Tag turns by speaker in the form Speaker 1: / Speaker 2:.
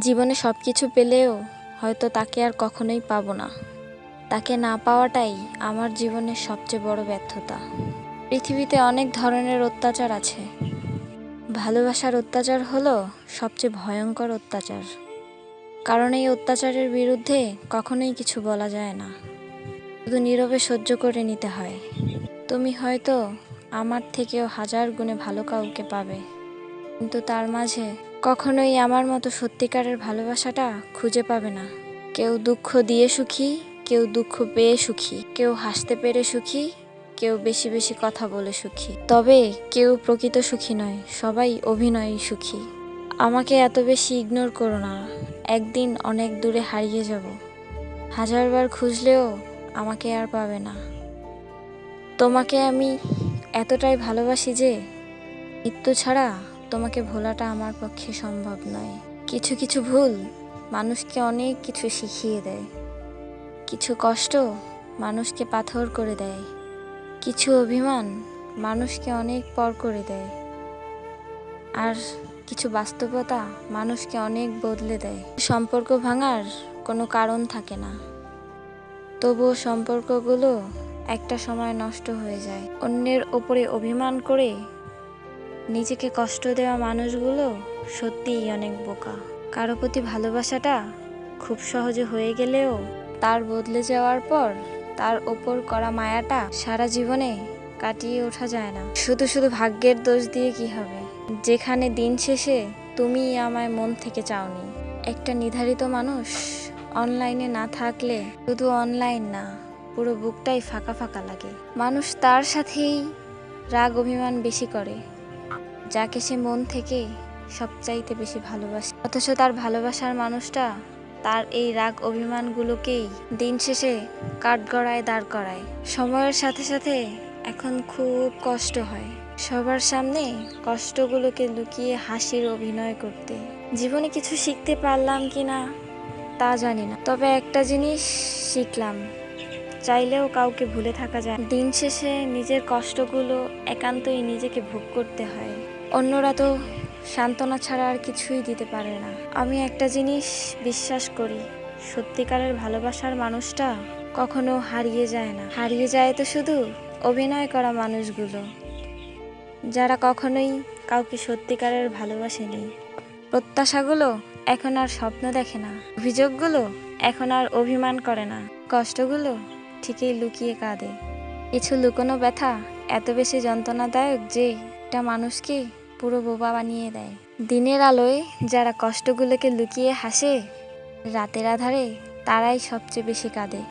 Speaker 1: জীবনে সবকিছু পেলেও হয়তো তাকে আর কখনোই পাবো না। তাকে না পাওয়াটাই আমার জীবনের সবচেয়ে বড় ব্যর্থতা। পৃথিবীতে অনেক ধরনের অত্যাচার আছে। ভালোবাসার অত্যাচার হলো সবচেয়ে ভয়ঙ্কর অত্যাচার। কারণ এই অত্যাচারের বিরুদ্ধে কখনোই কিছু বলা যায় না, শুধু নীরবে সহ্য করে নিতে হয়। তুমি হয়তো আমার থেকেও হাজার গুণে ভালো কাউকে পাবে, কিন্তু তার মাঝে কখনোই আমার মতো সত্যিকারের ভালোবাসাটা খুঁজে পাবে না। কেউ দুঃখ দিয়ে সুখী, কেউ দুঃখ পেয়ে সুখী, কেউ হাসতে পেরে সুখী, কেউ বেশি বেশি কথা বলে সুখী। তবে কেউ প্রকৃত সুখী নয়, সবাই অভিনয়ই সুখী। আমাকে এত বেশি ইগনোর করো না, একদিন অনেক দূরে হারিয়ে যাব। হাজারবার খুঁজলেও আমাকে আর পাবে না। তোমাকে আমি এতটাই ভালোবাসি যে মৃত্যু ছাড়া তোমাকে ভোলাটা আমার পক্ষে সম্ভব নয়। কিছু কিছু ভুল মানুষকে অনেক কিছু শিখিয়ে দেয়, কিছু কষ্ট মানুষকে পাথর করে দেয়, কিছু অভিমান মানুষকে অনেক পর করে দেয়, আর কিছু বাস্তবতা মানুষকে অনেক বদলে দেয়। সম্পর্ক ভাঙার কোনো কারণ থাকে না, তবুও সম্পর্কগুলো একটা সময় নষ্ট হয়ে যায়। অন্যের ওপরে অভিমান করে নিজেকে কষ্ট দেওয়া মানুষগুলো সত্যিই অনেক বোকা। কারো প্রতি ভালোবাসাটা খুব সহজে হয়ে গেলেও তার বদলে যাওয়ার পর তার ওপর করা মায়াটা সারা জীবনে কাটিয়ে ওঠা যায় না। শুধু শুধু ভাগ্যের দোষ দিয়ে কি হবে, যেখানে দিন শেষে তুমি আমায় মন থেকে চাওনি। একটা নির্ধারিত মানুষ অনলাইনে না থাকলে শুধু অনলাইন না, পুরো বুকটাই ফাঁকা ফাঁকা লাগে। মানুষ তার সাথেই রাগ অভিমান বেশি করে যাকে সে মন থেকে সবচাইতে বেশি ভালোবাসে, অথচ তার ভালোবাসার মানুষটা তার এই রাগ অভিমানগুলোকেই দিন শেষে কাঠগড়ায় দাঁড় করায়। সময়ের সাথে সাথে এখন খুব কষ্ট হয় সবার সামনে কষ্টগুলোকে লুকিয়ে হাসির অভিনয় করতে। জীবনে কিছু শিখতে পারলাম কিনা তা জানি না, তবে একটা জিনিস শিখলাম, চাইলেও কাউকে ভুলে থাকা যায়। দিন শেষে নিজের কষ্টগুলো একান্তই নিজেকে ভোগ করতে হয়। অন্যরা তো সান্ত্বনা ছাড়া আর কিছুই দিতে পারে না। আমি একটা জিনিস বিশ্বাস করি, সত্যিকারের ভালোবাসার মানুষটা কখনো হারিয়ে যায় না। হারিয়ে যায় তো শুধু অভিনয় করা মানুষগুলো, যারা কখনোই কাউকে সত্যিকারের ভালোবাসেনি। প্রত্যাশাগুলো এখন আর স্বপ্ন দেখে না, অভিযোগগুলো এখন আর অভিমান করে না, কষ্টগুলো ঠিকই লুকিয়ে কাঁদে। কিছু লুকোনো ব্যথা এত বেশি যন্ত্রণাদায়ক যে এটা মানুষকে পুরো বোবা বানিয়ে দেয়। দিনের আলোয় যারা কষ্টগুলোকে লুকিয়ে হাসে, রাতের আধারে তারাই সবচেয়ে বেশি কাঁদে।